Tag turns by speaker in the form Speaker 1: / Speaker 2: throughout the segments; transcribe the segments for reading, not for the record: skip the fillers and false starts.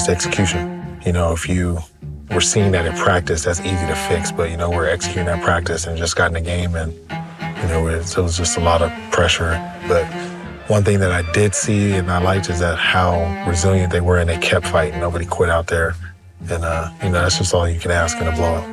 Speaker 1: just execution. If you were seeing that in practice, that's easy to fix, but, we're executing that practice and just got in the game and, it was just a lot of pressure. But one thing that I did see and I liked is that how resilient they were and they kept fighting. Nobody quit out there. And, that's just all you can ask in a blowout.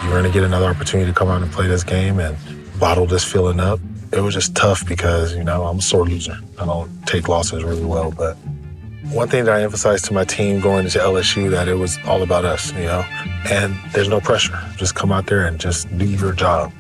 Speaker 1: You're going to get another opportunity to come out and play this game and bottle this feeling up. It was just tough because, I'm a sore loser. I don't take losses really well. But one thing that I emphasized to my team going into LSU, that it was all about us, and there's no pressure. Just come out there and just do your job.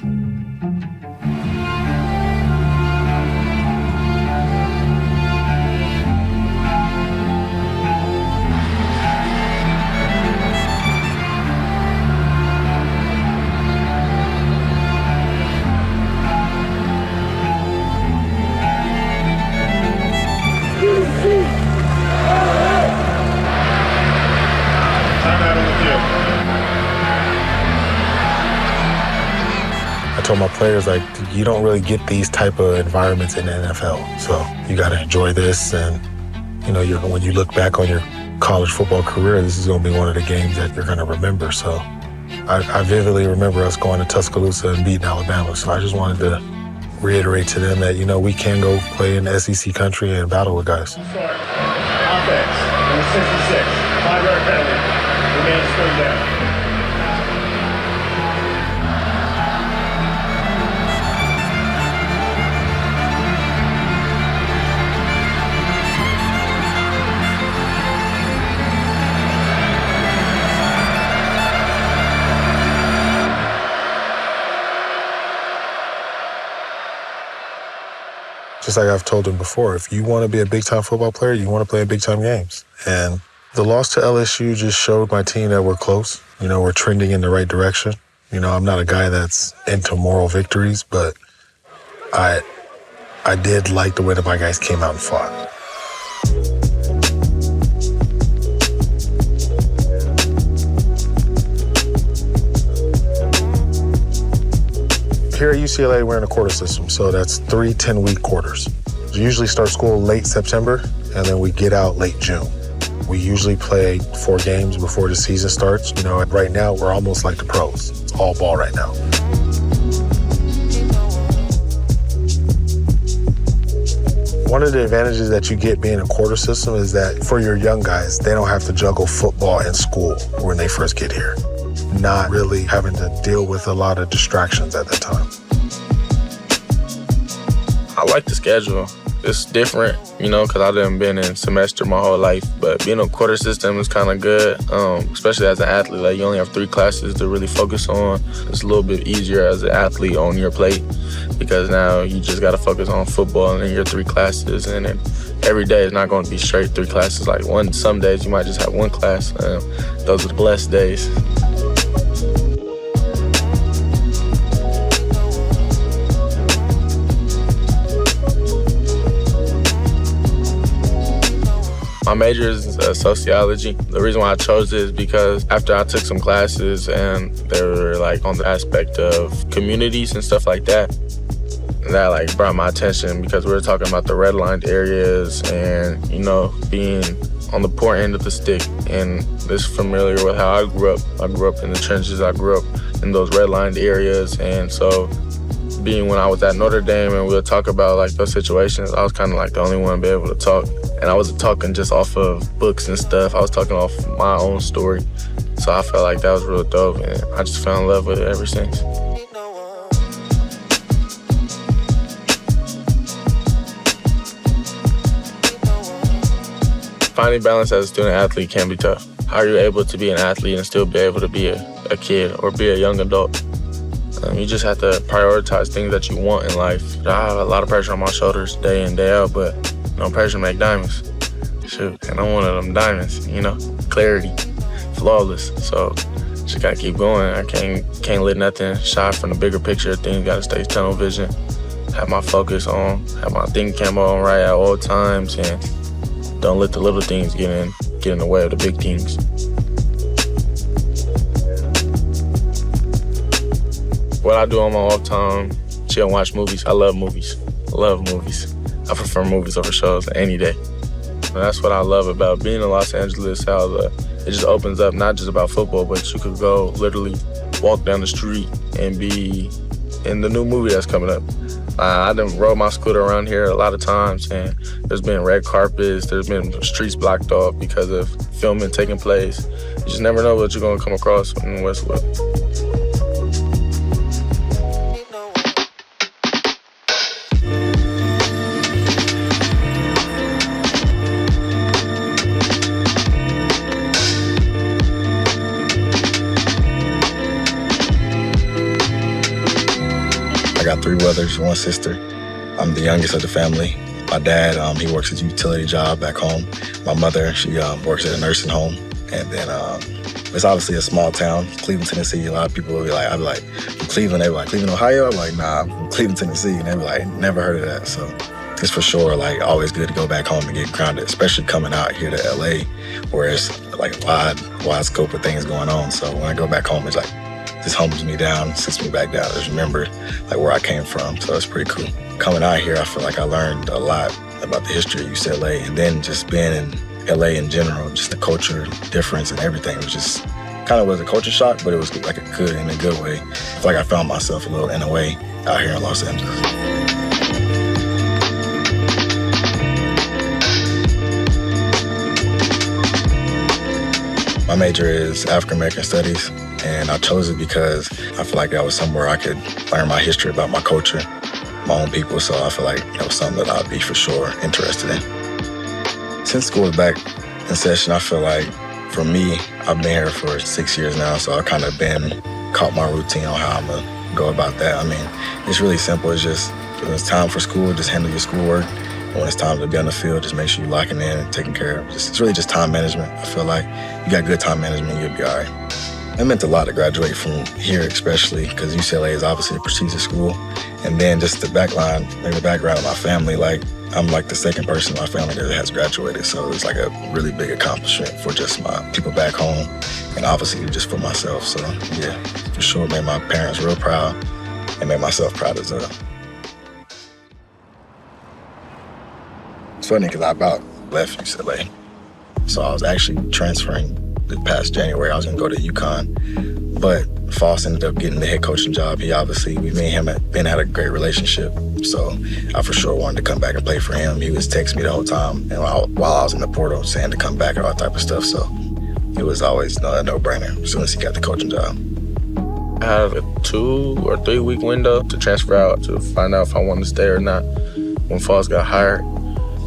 Speaker 1: I told my players, you don't really get these type of environments in the NFL. So you got to enjoy this. And, when you look back on your college football career, this is going to be one of the games that you're going to remember. So I vividly remember us going to Tuscaloosa and beating Alabama. So I just wanted to reiterate to them that, we can go play in the SEC country and battle with guys.
Speaker 2: Offense, number 66, 5-yard penalty, remains third down.
Speaker 1: Just like I've told them before, if you want to be a big-time football player, you want to play in big-time games. And the loss to LSU just showed my team that we're close. We're trending in the right direction. I'm not a guy that's into moral victories, but I did like the way that my guys came out and fought. Here at UCLA, we're in a quarter system, so that's 3 10-week quarters. We usually start school late September, and then we get out late June. We usually play 4 games before the season starts. Right now, we're almost like the pros. It's all ball right now. One of the advantages that you get being a quarter system is that for your young guys, they don't have to juggle football and school when they first get here. Not really having to deal with a lot of distractions at that time.
Speaker 3: I like the schedule. It's different, because I done been in semester my whole life, but being a quarter system is kind of good, especially as an athlete. You only have 3 classes to really focus on. It's a little bit easier as an athlete on your plate because now you just got to focus on football and then your 3 classes, and then every day is not going to be straight 3 classes. Some days you might just have 1 class. Those are the blessed days. My major is sociology. The reason why I chose it is because after I took some classes and they were on the aspect of communities and stuff like that, that brought my attention because we were talking about the redlined areas and, being on the poor end of the stick. And this is familiar with how I grew up. I grew up in the trenches. I grew up in those redlined areas. And so being when I was at Notre Dame and we would talk about those situations, I was kind of the only one to be able to talk. And I wasn't talking just off of books and stuff. I was talking off my own story. So I felt like that was real dope, and I just fell in love with it ever since. Finding balance as a student athlete can be tough. How are you able to be an athlete and still be able to be a kid or be a young adult? You just have to prioritize things that you want in life. I have a lot of pressure on my shoulders day in, day out, but no pressure make diamonds. Shoot, and I'm one of them diamonds, clarity, flawless. So Just gotta keep going. I can't let nothing shy from the bigger picture of things. Gotta stay tunnel vision, have my focus on, have my thinking camera on right at all times, and don't let the little things get in the way of the big things. What I do on my off time, chill and watch movies. I love movies. I prefer movies over shows any day. And that's what I love about being in Los Angeles, how it just opens up, not just about football, but you could go literally walk down the street and be in the new movie that's coming up. I done rode my scooter around here a lot of times, and there's been red carpets, there's been streets blocked off because of filming taking place. You just never know what you're gonna come across in Westwood.
Speaker 4: I got 3 brothers, 1 sister. I'm the youngest of the family. My dad, he works at a utility job back home. My mother, she works at a nursing home. And then it's obviously a small town, Cleveland, Tennessee. A lot of people will be like, I'd be like, from Cleveland, they be like, Cleveland, Ohio? I'm like, nah, I'm from Cleveland, Tennessee. And they be like, never heard of that. So it's for sure, like, always good to go back home and get grounded, especially coming out here to LA, where it's like a wide scope of things going on. So when I go back home, it's like, this humbles me down, sits me back down. Just remember like where I came from. So it's pretty cool. Coming out here, I feel like I learned a lot about the history of UCLA, and then just being in LA in general, just the culture difference and everything. It was just kind of was a culture shock, but it was like in a good way. I feel like I found myself a little in a way out here in Los Angeles. My major is African American Studies, and I chose it because I feel like that was somewhere I could learn my history about my culture, my own people, so I feel like that was something that I'd be for sure interested in. Since school is back in session, I feel like for me, I've been here for 6 years now, so I've kind of caught my routine on how I'm gonna go about that. I mean, it's really simple. It's just when it's time for school, just handle your schoolwork. When it's time to be on the field, just make sure you're locking in and taking care of it. It's really just time management. I feel like you got good time management, you'll be all right. It meant a lot to graduate from here, especially because UCLA is obviously a prestigious school. And then just the background of my family, like I'm like the second person in my family that has graduated. So it's like a really big accomplishment for just my people back home and obviously just for myself. So yeah, for sure made my parents real proud and made myself proud as well. It's funny because I about left UCLA. So I was actually transferring this past January. I was going to go to UConn, but Foss ended up getting the head coaching job. Me and him had a great relationship. So I for sure wanted to come back and play for him. He was texting me the whole time and while I was in the portal saying to come back and all that type of stuff. So it was always a no-brainer as soon as he got the coaching job.
Speaker 3: I had a 2 or 3 week window to transfer out to find out if I wanted to stay or not when Foss got hired.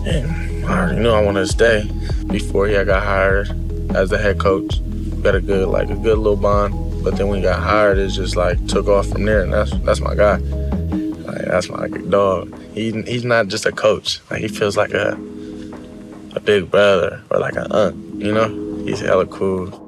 Speaker 3: And I already knew I wanted to stay before he got hired as the head coach. We had a good little bond. But then when he got hired, it just like took off from there, and that's my guy. Like that's my dog. He's not just a coach. Like he feels like a big brother or like an aunt, you know? He's hella cool.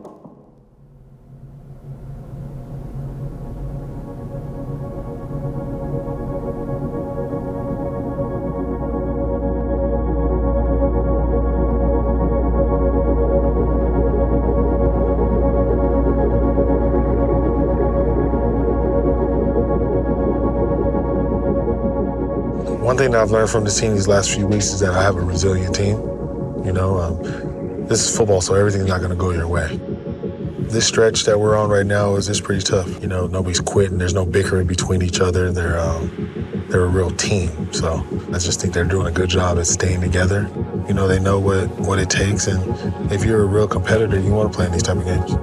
Speaker 1: One thing that I've learned from this team these last few weeks is that I have a resilient team. You know, this is football, so everything's not going to go your way. This stretch that we're on right now is pretty tough. You know, nobody's quitting. There's no bickering between each other. They're a real team. So I just think they're doing a good job at staying together. You know, they know what it takes, and if you're a real competitor, you want to play in these type of games.